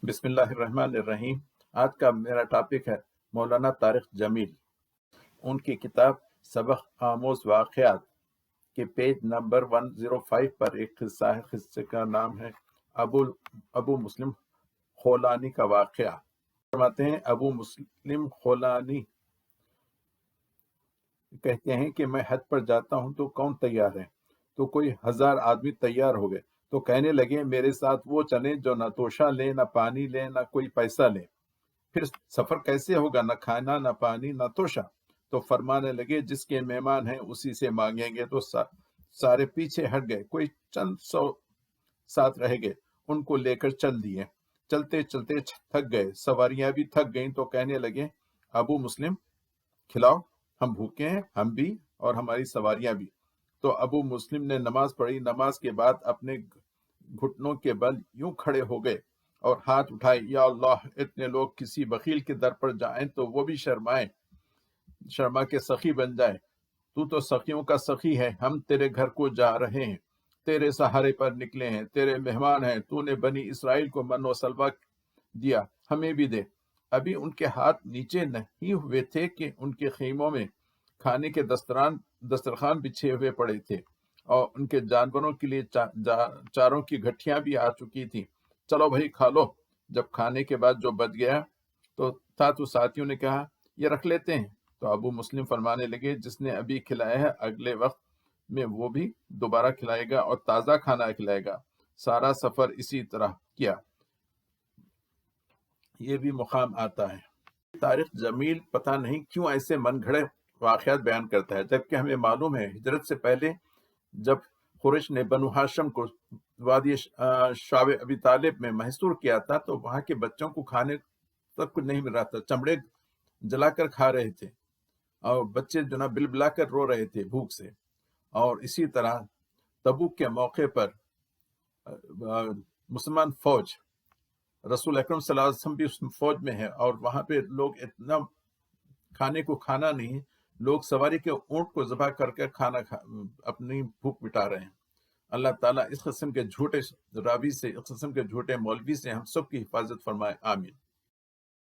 بسم اللہ الرحمن الرحیم۔ آج کا میرا ٹاپک ہے مولانا طارق جمیل۔ ان کی کتاب سبق آموز واقعات کے پیج نمبر 105 پر ایک قصہ ہے۔ قصے کا نام ہے ابو مسلم خولانی کا واقعہ۔ فرماتے ہیں ابو مسلم خولانی کہتے ہیں کہ میں حج پر جاتا ہوں تو کون تیار ہے؟ تو کوئی 1000 آدمی تیار ہو گئے، تو کہنے لگے میرے ساتھ وہ چلیں جو نہ توشہ لیں، نہ پانی لیں، نہ کوئی پیسہ لیں۔ پھر سفر کیسے ہوگا؟ نہ کھانا، نہ پانی، نہ توشہ۔ تو فرمانے لگے جس کے مہمان ہیں اسی سے مانگیں گے۔ تو سارے پیچھے ہٹ گئے، کوئی چند 100 ساتھ رہ گئے، ان کو لے کر چل دیے۔ چلتے چلتے تھک گئے، سواریاں بھی تھک گئیں، تو کہنے لگے ابو مسلم کھلاؤ، ہم بھوکے ہیں، ہم بھی اور ہماری سواریاں بھی۔ تو ابو مسلم نے نماز پڑھی، نماز کے بعد اپنے گھٹنوں کے بل یوں کھڑے ہو گئے اور ہاتھ اٹھائے، یا اللہ اتنے لوگ کسی بخیل کے در پر جائیں تو وہ بھی شرما کے سخی بن جائے۔ تو سخیوں کا سخی ہے، ہم تیرے گھر کو جا رہے ہیں، تیرے سہارے پر نکلے ہیں، تیرے مہمان ہیں، تو نے بنی اسرائیل کو من و سلوہ دیا، ہمیں بھی دے۔ ابھی ان کے ہاتھ نیچے نہیں ہوئے تھے کہ ان کے خیموں میں کھانے کے دسترخوان بچھے ہوئے پڑے تھے، اور ان کے جانوروں کے لیے چاروں کی گھٹیاں بھی آ چکی تھیں۔ چلو بھائی کھا لو۔ جب کھانے کے بعد جو بچ گیا تو ساتھیوں نے کہا یہ رکھ لیتے ہیں۔ تو ابو مسلم فرمانے لگے جس نے ابھی کھلایا ہے اگلے وقت میں وہ بھی دوبارہ کھلائے گا اور تازہ کھانا کھلائے گا۔ سارا سفر اسی طرح کیا۔ یہ بھی مقام آتا ہے۔ طارق جمیل پتہ نہیں کیوں ایسے من گھڑے واقعات بیان کرتا ہے، جبکہ ہمیں معلوم ہے ہجرت سے پہلے جب قریش نے بنو ہاشم کو وادی شعب ابی طالب میں محصور کیا تھا تو وہاں کے بچوں کو کھانے تک کچھ نہیں مل رہا تھا، چمڑے جلا کر کھا رہے تھے، اور بچے جو نا بل بلا کر رو رہے تھے بھوک سے۔ اور اسی طرح تبوک کے موقع پر مسلمان فوج، رسول اکرم صلی اللہ علیہ وسلم بھی اس فوج میں ہے، اور وہاں پہ لوگ اتنا کھانے کو کھانا نہیں، لوگ سواری کے اونٹ کو ذبح کر کے اپنی بھوک مٹا رہے ہیں۔ اللہ تعالیٰ اس قسم کے جھوٹے راوی سے، اس قسم کے جھوٹے مولوی سے ہم سب کی حفاظت فرمائے، آمین۔